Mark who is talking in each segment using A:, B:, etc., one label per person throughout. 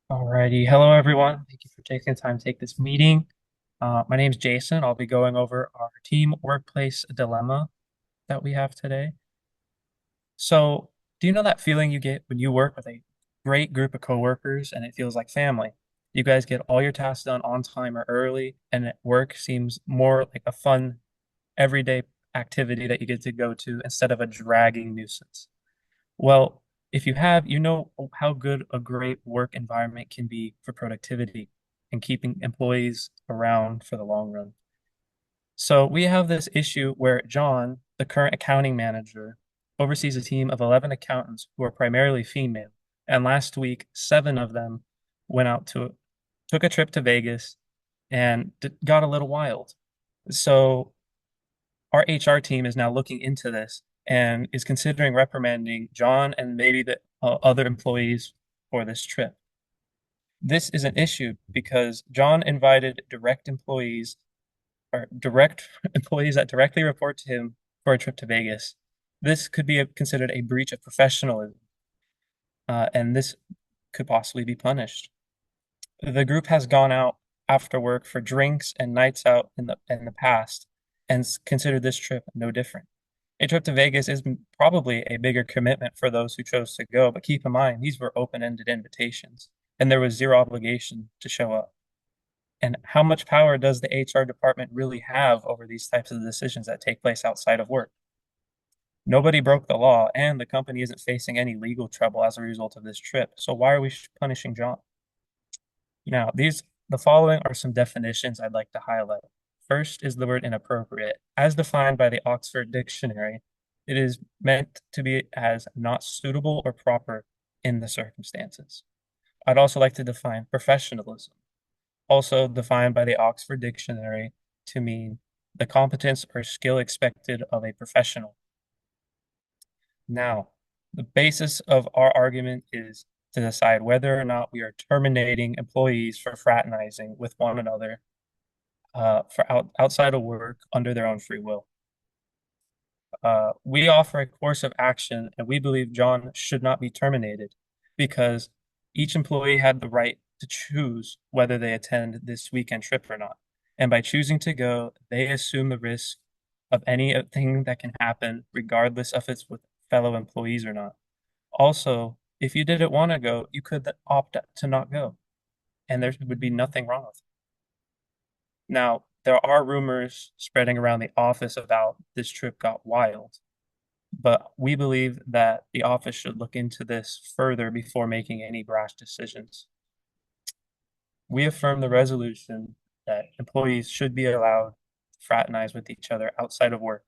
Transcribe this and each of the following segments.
A: Alrighty. Hello, everyone. Thank you for taking the time to take this meeting. My name is Jason. I'll be going over our team workplace dilemma that we have today. So, do you know that feeling you get when you work with a great group of coworkers and it feels like family? You guys get all your tasks done on time or early, and work seems more like a fun, everyday activity that you get to go to instead of a dragging nuisance. Well, if you have, you know how good a great work environment can be for productivity and keeping employees around for the long run. So we have this issue where John, the current accounting manager, oversees a team of 11 accountants who are primarily female. And last week, seven of them went out to took a trip to Vegas and got a little wild. So our HR team is now looking into this and is considering reprimanding John and maybe the other employees for this trip. This is an issue because John invited direct employees or direct employees that directly report to him for a trip to Vegas. This could be considered a breach of professionalism, and this could possibly be punished. The group has gone out after work for drinks and nights out in the past and considered this trip no different. A trip to Vegas is probably a bigger commitment for those who chose to go, but keep in mind these were open-ended invitations and there was zero obligation to show up. And how much power does the HR department really have over these types of decisions that take place outside of work? Nobody broke the law, and the company isn't facing any legal trouble as a result of this trip. So why are we punishing John? Now, the following are some definitions I'd like to highlight. First is the word inappropriate. As defined by the Oxford Dictionary, it is meant to be as not suitable or proper in the circumstances. I'd also like to define professionalism, also defined by the Oxford Dictionary to mean the competence or skill expected of a professional. Now, the basis of our argument is to decide whether or not we are terminating employees for fraternizing with one another outside of work under their own free will. We offer a course of action, and we believe John should not be terminated because each employee had the right to choose whether they attend this weekend trip or not. And by choosing to go, they assume the risk of anything that can happen, regardless if it's with fellow employees or not. Also, if you didn't want to go, you could opt to not go, and there would be nothing wrong with it. Now, there are rumors spreading around the office about this trip got wild, but we believe that the office should look into this further before making any brash decisions. We affirm the resolution that employees should be allowed to fraternize with each other outside of work.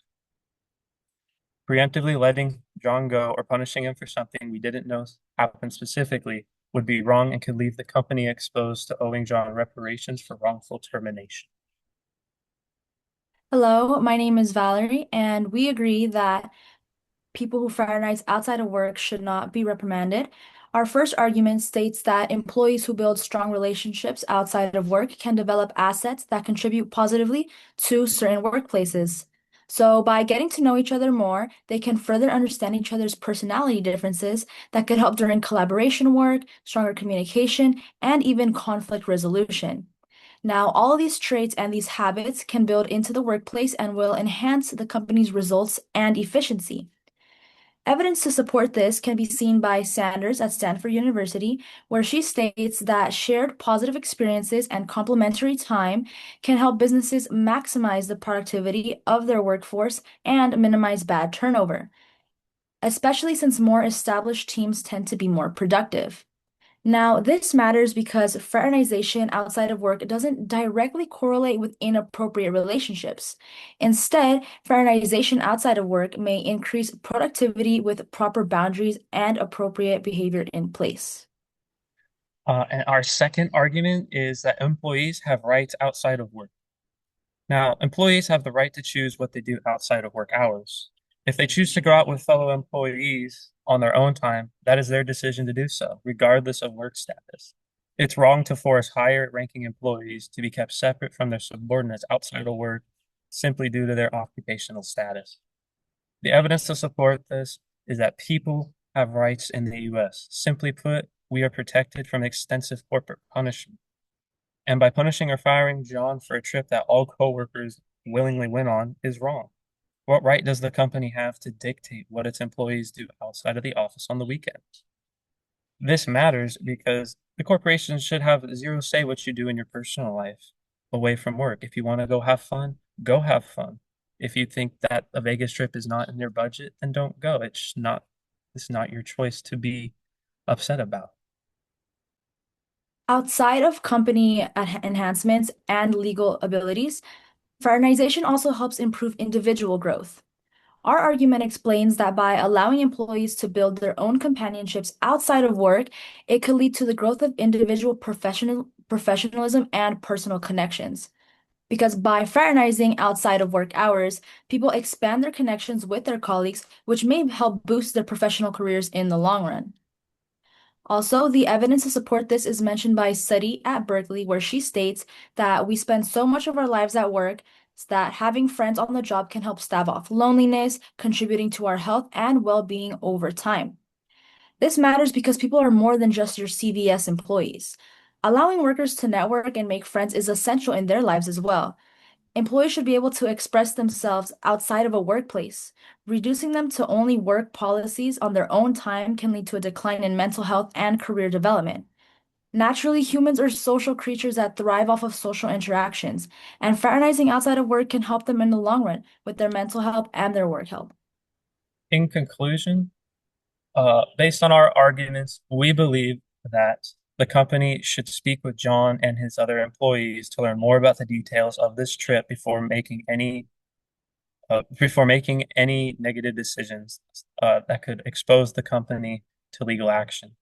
A: Preemptively letting John go or punishing him for something we didn't know happened specifically would be wrong and could leave the company exposed to owing John reparations for wrongful termination.
B: Hello, my name is Valerie, and we agree that people who fraternize outside of work should not be reprimanded. Our first argument states that employees who build strong relationships outside of work can develop assets that contribute positively to certain workplaces. So, by getting to know each other more, they can further understand each other's personality differences that could help during collaboration work, stronger communication, and even conflict resolution. Now, all of these traits and these habits can build into the workplace and will enhance the company's results and efficiency. Evidence to support this can be seen by Sanders at Stanford University, where she states that shared positive experiences and complementary time can help businesses maximize the productivity of their workforce and minimize bad turnover, especially since more established teams tend to be more productive. Now, this matters because fraternization outside of work doesn't directly correlate with inappropriate relationships. Instead, fraternization outside of work may increase productivity with proper boundaries and appropriate behavior in place.
A: And our second argument is that employees have rights outside of work. Now, employees have the right to choose what they do outside of work hours. If they choose to go out with fellow employees on their own time, that is their decision to do so, regardless of work status. It's wrong to force higher ranking employees to be kept separate from their subordinates outside of work simply due to their occupational status. The evidence to support this is that people have rights in the US. Simply put, we are protected from extensive corporate punishment. And by punishing or firing John for a trip that all coworkers willingly went on is wrong. What right does the company have to dictate what its employees do outside of the office on the weekends? This matters because the corporation should have zero say what you do in your personal life away from work. If you want to go have fun, go have fun. If you think that a Vegas trip is not in your budget, then don't go. It's not your choice to be upset about.
B: Outside of company enhancements and legal abilities, fraternization also helps improve individual growth. Our argument explains that by allowing employees to build their own companionships outside of work, it could lead to the growth of individual professionalism and personal connections. Because by fraternizing outside of work hours, people expand their connections with their colleagues, which may help boost their professional careers in the long run. Also, the evidence to support this is mentioned by a study at Berkeley, where she states that we spend so much of our lives at work that having friends on the job can help stave off loneliness, contributing to our health and well-being over time. This matters because people are more than just your CVS employees. Allowing workers to network and make friends is essential in their lives as well. Employees should be able to express themselves outside of a workplace. Reducing them to only work policies on their own time can lead to a decline in mental health and career development. Naturally, humans are social creatures that thrive off of social interactions, and fraternizing outside of work can help them in the long run with their mental health and their work health.
A: In conclusion, based on our arguments, we believe that the company should speak with John and his other employees to learn more about the details of this trip before making any negative decisions that could expose the company to legal action.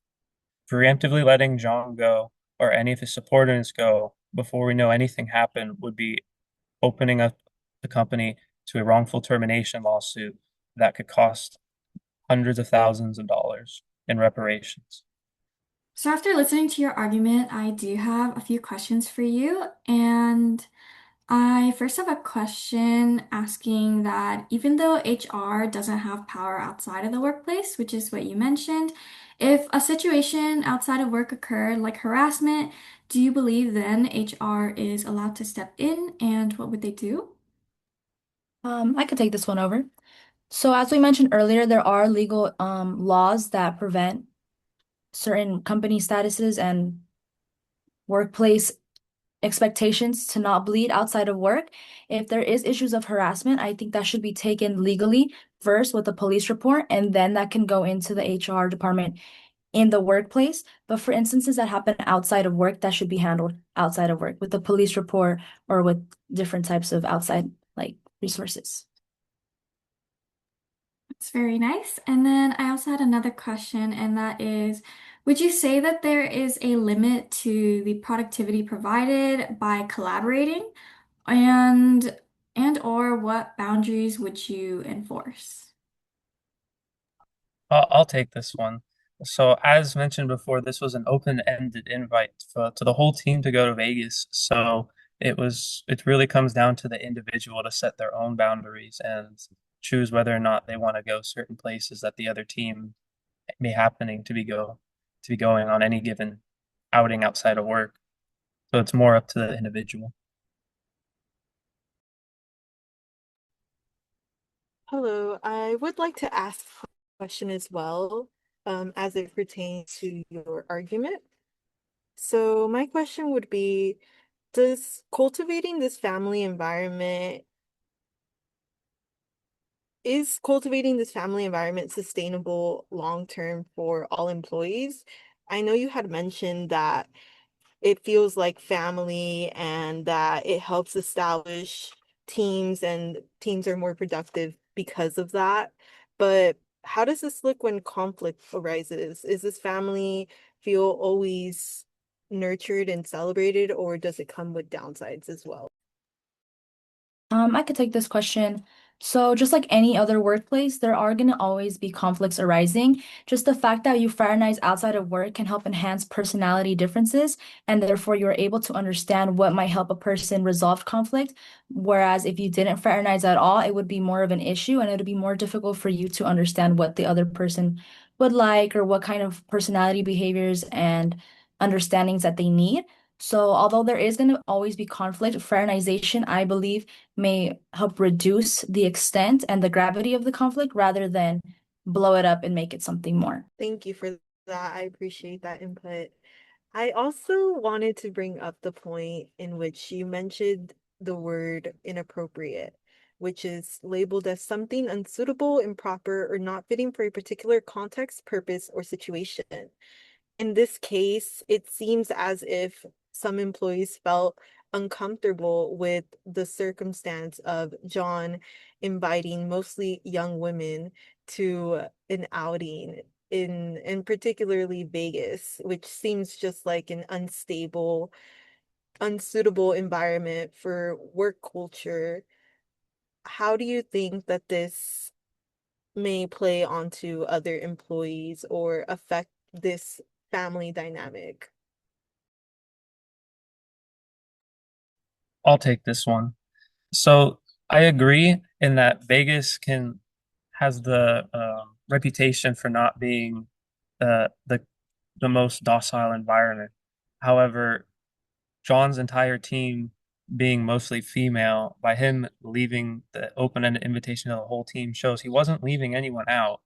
A: Preemptively letting John go or any of his subordinates go before we know anything happened would be opening up the company to a wrongful termination lawsuit that could cost hundreds of thousands of dollars in reparations.
C: So after listening to your argument, I do have a few questions for you. And I first have a question asking that even though HR doesn't have power outside of the workplace, which is what you mentioned, if a situation outside of work occurred, like harassment, do you believe then HR is allowed to step in, and what would they do?
B: I could take this one over. So, as we mentioned earlier, there are legal laws that prevent certain company statuses and workplace expectations to not bleed outside of work. If there is issues of harassment, I think that should be taken legally first with a police report, and then that can go into the HR department in the workplace. But for instances that happen outside of work, that should be handled outside of work with a police report or with different types of outside like resources.
C: It's very nice. And then I also had another question, and that is, would you say that there is a limit to the productivity provided by collaborating? And or what boundaries would you enforce?
A: I'll take this one. So, as mentioned before, this was an open-ended invite to the whole team to go to Vegas. So it really comes down to the individual to set their own boundaries and choose whether or not they want to go certain places that the other team may happening to be going on any given outing outside of work. So it's more up to the individual.
D: Hello, I would like to ask a question as well, as it pertains to your argument. So my question would be, does cultivating this family environment, is cultivating this family environment sustainable long term for all employees? I know you had mentioned that it feels like family and that it helps establish teams and teams are more productive because of that. But how does this look when conflict arises? Is this family feel always nurtured and celebrated, or does it come with downsides as well?
B: I could take this question. So, just like any other workplace, there are going to always be conflicts arising. Just the fact that you fraternize outside of work can help enhance personality differences, and therefore you're able to understand what might help a person resolve conflict. Whereas if you didn't fraternize at all, it would be more of an issue, and it would be more difficult for you to understand what the other person would like or what kind of personality behaviors and understandings that they need. So, although there is going to always be conflict, fraternization, I believe, may help reduce the extent and the gravity of the conflict rather than blow it up and make it something more.
D: Thank you for that. I appreciate that input. I also wanted to bring up the point in which you mentioned the word inappropriate, which is labeled as something unsuitable, improper, or not fitting for a particular context, purpose, or situation. In this case, it seems as if some employees felt uncomfortable with the circumstance of John inviting mostly young women to an outing in particularly Vegas, which seems just like an unstable, unsuitable environment for work culture. How do you think that this may play onto other employees or affect this family dynamic?
A: I'll take this one. So I agree in that Vegas can has the reputation for not being the most docile environment. However, John's entire team being mostly female, by him leaving the open-ended invitation to the whole team shows he wasn't leaving anyone out.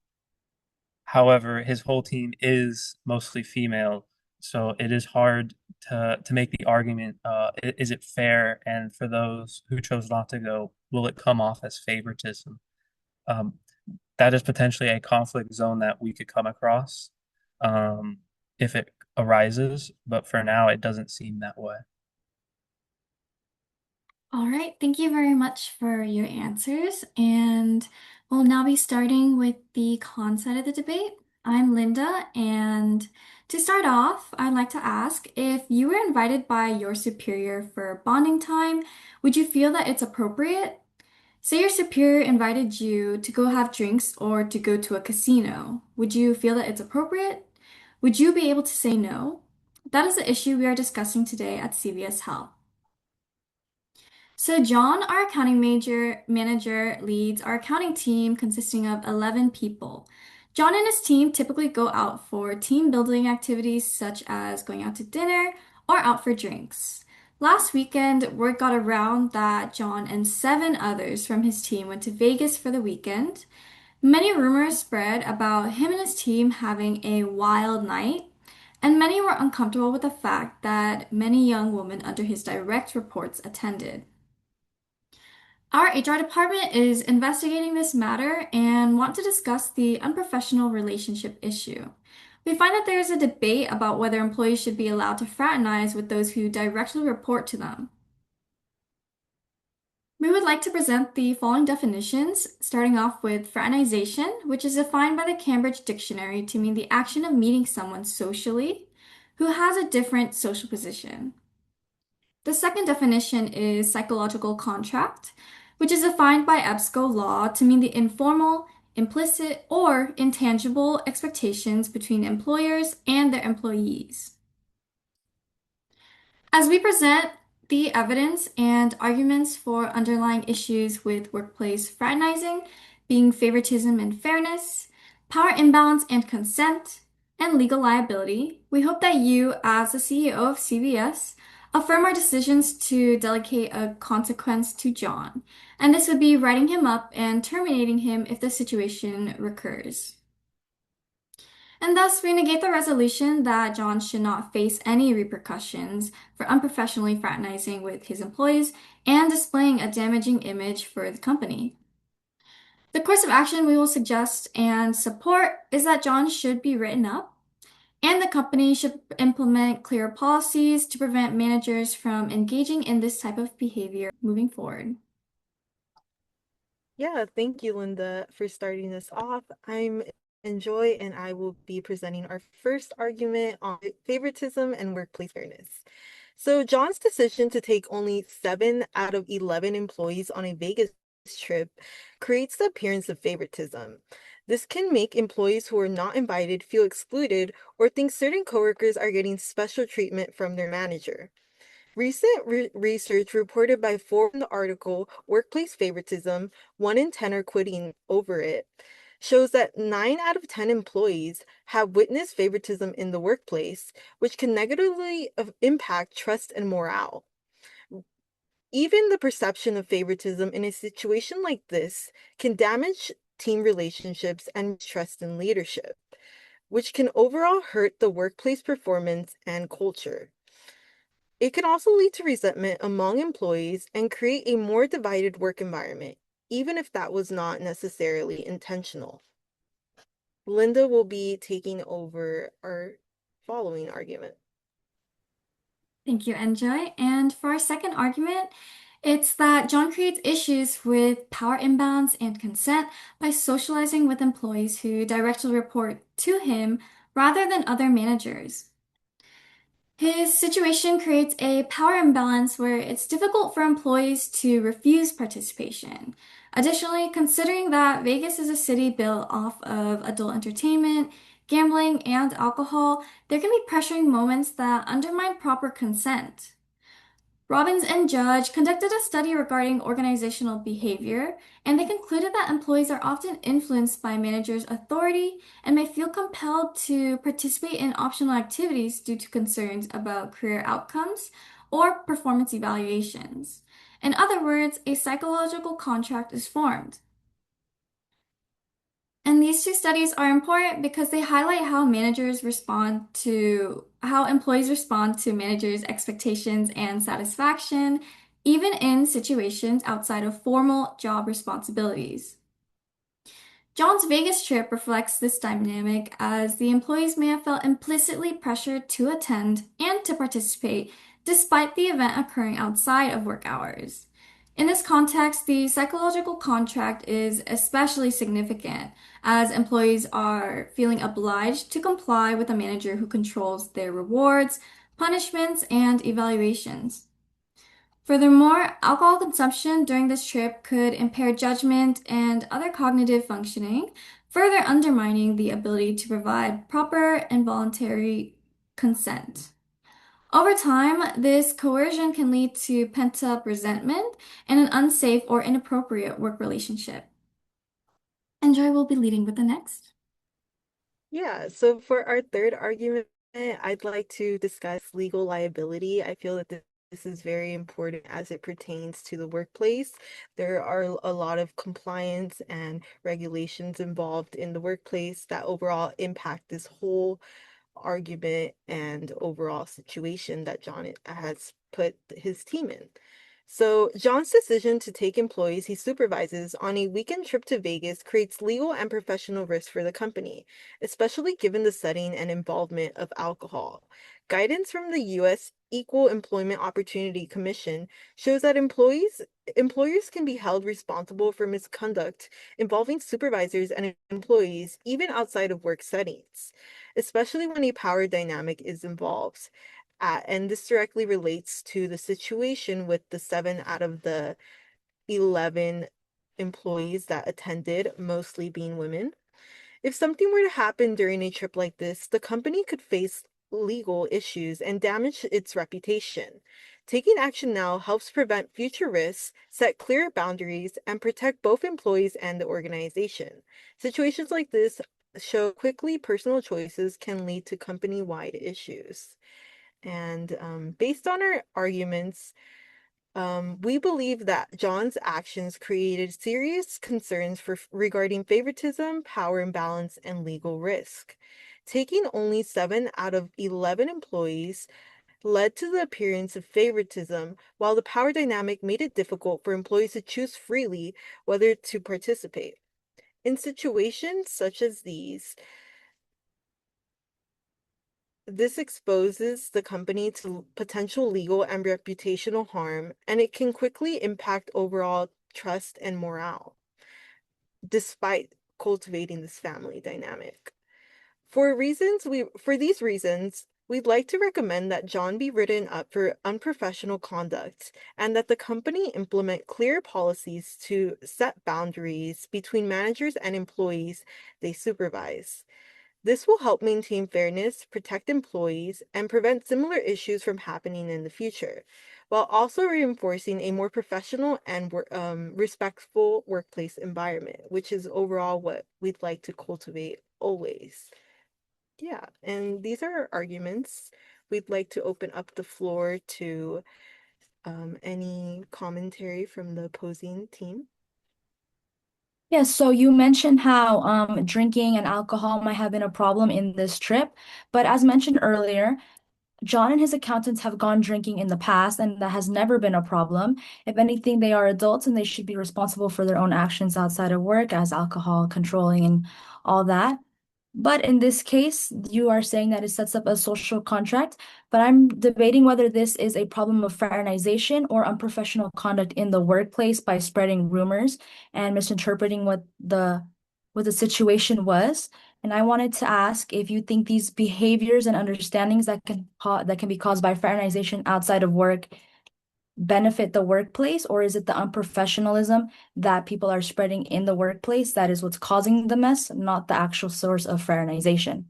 A: However, his whole team is mostly female, so it is hard to make the argument, is it fair? And for those who chose not to go, will it come off as favoritism? Um, that is potentially a conflict zone that we could come across um, if it arises, but for now, it doesn't seem that way.
C: All right, thank you very much for your answers. And we'll now be starting with the con side of the debate. I'm Linda, and to start off, I'd like to ask if you were invited by your superior for bonding time, would you feel that it's appropriate? Say your superior invited you to go have drinks or to go to a casino. Would you feel that it's appropriate? Would you be able to say no? That is the issue we are discussing today at CVS Health. So John, our accounting manager, leads our accounting team consisting of 11 people. John and his team typically go out for team building activities such as going out to dinner or out for drinks. Last weekend, word got around that John and 7 others from his team went to Vegas for the weekend. Many rumors spread about him and his team having a wild night, and many were uncomfortable with the fact that many young women under his direct reports attended. Our HR department is investigating this matter and want to discuss the unprofessional relationship issue. We find that there is a debate about whether employees should be allowed to fraternize with those who directly report to them. We would like to present the following definitions, starting off with fraternization, which is defined by the Cambridge Dictionary to mean the action of meeting someone socially who has a different social position. The second definition is psychological contract, which is defined by EBSCO law to mean the informal, implicit, or intangible expectations between employers and their employees. As we present the evidence and arguments for underlying issues with workplace fraternizing, being favoritism and fairness, power imbalance and consent, and legal liability, we hope that you, as the CEO of CVS, affirm our decisions to delegate a consequence to John, and this would be writing him up and terminating him if the situation recurs. And thus, we negate the resolution that John should not face any repercussions for unprofessionally fraternizing with his employees and displaying a damaging image for the company. The course of action we will suggest and support is that John should be written up, and the company should implement clear policies to prevent managers from engaging in this type of behavior moving forward.
D: Yeah, thank you, Linda, for starting this off. I'm Enjoy, and I will be presenting our first argument on favoritism and workplace fairness. So, John's decision to take only 7 out of 11 employees on a Vegas trip creates the appearance of favoritism. This can make employees who are not invited feel excluded or think certain coworkers are getting special treatment from their manager. Recent research reported by Forbes in the article Workplace Favoritism, 1 in 10 are quitting over it, shows that 9 out of 10 employees have witnessed favoritism in the workplace, which can negatively impact trust and morale. Even the perception of favoritism in a situation like this can damage team relationships and trust in leadership, which can overall hurt the workplace performance and culture. It can also lead to resentment among employees and create a more divided work environment, even if that was not necessarily intentional. Linda will be taking over our following argument.
C: Thank you, Enjoy. And for our second argument, it's that John creates issues with power imbalance and consent by socializing with employees who directly report to him rather than other managers. His situation creates a power imbalance where it's difficult for employees to refuse participation. Additionally, considering that Vegas is a city built off of adult entertainment, gambling, and alcohol, there can be pressuring moments that undermine proper consent. Robbins and Judge conducted a study regarding organizational behavior, and they concluded that employees are often influenced by managers' authority and may feel compelled to participate in optional activities due to concerns about career outcomes or performance evaluations. In other words, a psychological contract is formed. And these two studies are important because they highlight how employees respond to managers' expectations and satisfaction, even in situations outside of formal job responsibilities. John's Vegas trip reflects this dynamic as the employees may have felt implicitly pressured to attend and to participate despite the event occurring outside of work hours. In this context, the psychological contract is especially significant as employees are feeling obliged to comply with a manager who controls their rewards, punishments, and evaluations. Furthermore, alcohol consumption during this trip could impair judgment and other cognitive functioning, further undermining the ability to provide proper and voluntary consent. Over time, this coercion can lead to pent-up resentment and an unsafe or inappropriate work relationship. And Joy will be leading with the next.
D: Yeah, so for our third argument, I'd like to discuss legal liability. I feel that this is very important as it pertains to the workplace. There are a lot of compliance and regulations involved in the workplace that overall impact this whole argument and overall situation that John has put his team in. So, John's decision to take employees he supervises on a weekend trip to Vegas creates legal and professional risk for the company, especially given the setting and involvement of alcohol. Guidance from the U.S. Equal Employment Opportunity Commission shows that employers can be held responsible for misconduct involving supervisors and employees even outside of work settings, especially when a power dynamic is involved. And this directly relates to the situation with the 7 out of the 11 employees that attended, mostly being women. If something were to happen during a trip like this, the company could face legal issues and damage its reputation. Taking action now helps prevent future risks, set clear boundaries, and protect both employees and the organization. Situations like this show quickly personal choices can lead to company-wide issues. And based on our arguments, we believe that John's actions created serious concerns regarding favoritism, power imbalance, and legal risk. Taking only 7 out of 11 employees led to the appearance of favoritism, while the power dynamic made it difficult for employees to choose freely whether to participate. In situations such as these, this exposes the company to potential legal and reputational harm, and it can quickly impact overall trust and morale, despite cultivating this family dynamic. For these reasons, we'd like to recommend that John be written up for unprofessional conduct and that the company implement clear policies to set boundaries between managers and employees they supervise. This will help maintain fairness, protect employees, and prevent similar issues from happening in the future, while also reinforcing a more professional and respectful workplace environment, which is overall what we'd like to cultivate always. Yeah, and these are our arguments. We'd like to open up the floor to any commentary from the opposing team.
B: Yeah, so you mentioned how drinking and alcohol might have been a problem in this trip, but as mentioned earlier, John and his accountants have gone drinking in the past, and that has never been a problem. If anything, they are adults and they should be responsible for their own actions outside of work, as alcohol controlling and all that. But in this case, you are saying that it sets up a social contract, but I'm debating whether this is a problem of fraternization or unprofessional conduct in the workplace by spreading rumors and misinterpreting what the situation was. And I wanted to ask if you think these behaviors and understandings that can be caused by fraternization outside of work benefit the workplace, or is it the unprofessionalism that people are spreading in the workplace that is what's causing the mess, not the actual source of fraternization?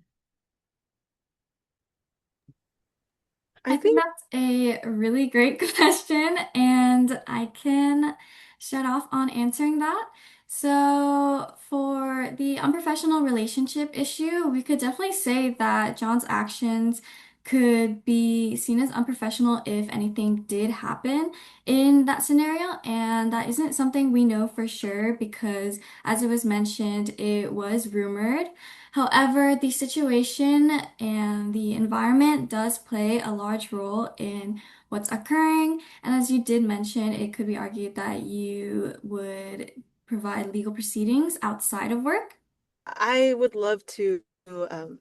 C: I
D: I
C: think
D: think
C: that's a really great question, and I can start off on answering that. So, for the unprofessional relationship issue, we could definitely say that John's actions could be seen as unprofessional if anything did happen in that scenario, and that isn't something we know for sure because, as it was mentioned, it was rumored. However, the situation and the environment does play a large role in what's occurring. And as you did mention, it could be argued that you would provide legal proceedings outside of work.
D: I would love to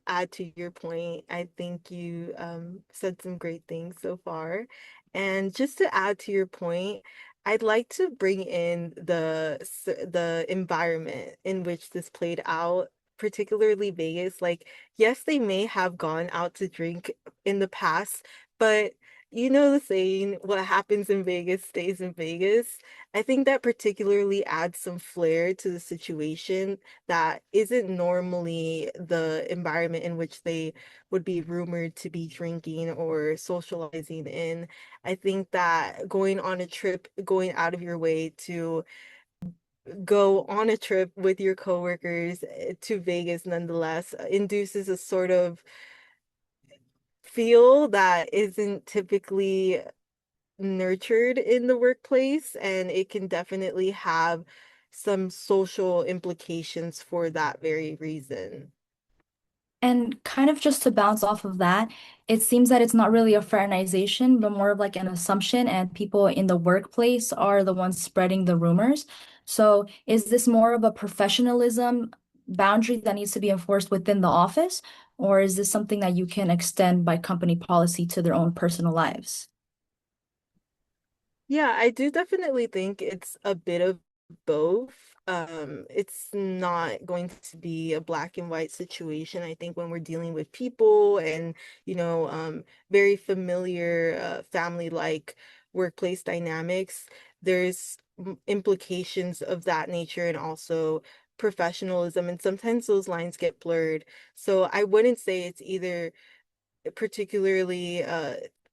D: add to your point. I think you said some great things so far. And just to add to your point, I'd like to bring in the environment in which this played out, particularly Vegas. Like, yes, they may have gone out to drink in the past, but you know the saying, what happens in Vegas stays in Vegas. I think that particularly adds some flair to the situation that isn't normally the environment in which they would be rumored to be drinking or socializing in. I think that going on a trip, going out of your way to go on a trip with your coworkers to Vegas nonetheless induces a sort of feel that isn't typically nurtured in the workplace, and it can definitely have some social implications for that very reason.
B: And kind of just to bounce off of that, it seems that it's not really a fraternization, but more of like an assumption, and people in the workplace are the ones spreading the rumors. So is this more of a professionalism boundary that needs to be enforced within the office, or is this something that you can extend by company policy to their own personal lives?
D: Yeah, I do definitely think it's a bit of both. It's not going to be a black and white situation. I think when we're dealing with people and, very familiar, family-like workplace dynamics, there's implications of that nature and also professionalism, and sometimes those lines get blurred. So I wouldn't say it's either particularly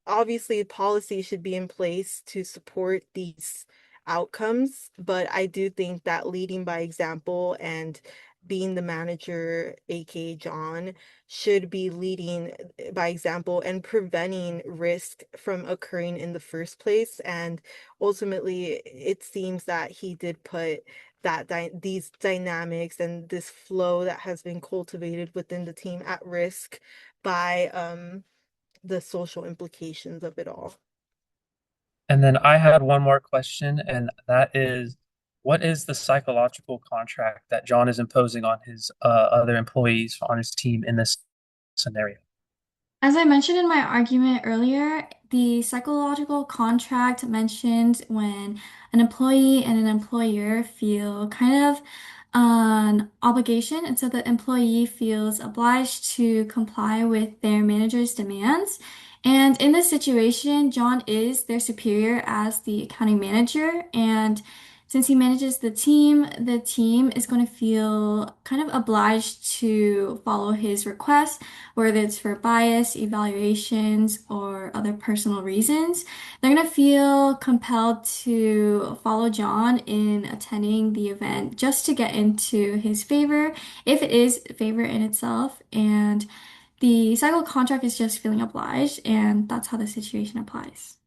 D: obviously policy should be in place to support these outcomes, but I do think that leading by example and being the manager, aka John, should be leading by example and preventing risk from occurring in the first place. And ultimately, it seems that he did put these dynamics and this flow that has been cultivated within the team at risk by the social implications of it all.
A: And then I had one more question, and that is, what is the psychological contract that John is imposing on his other employees on his team in this scenario?
C: As I mentioned in my argument earlier, the psychological contract mentioned when an employee and an employer feel kind of an obligation, and so the employee feels obliged to comply with their manager's demands. And in this situation, John is their superior as the accounting manager, and Since he manages the team is going to feel kind of obliged to follow his requests, whether it's for bias, evaluations, or other personal reasons. They're going to feel compelled to follow John in attending the event just to get into his favor, if it is favor in itself. And the cycle contract is just feeling obliged, and that's how the situation applies.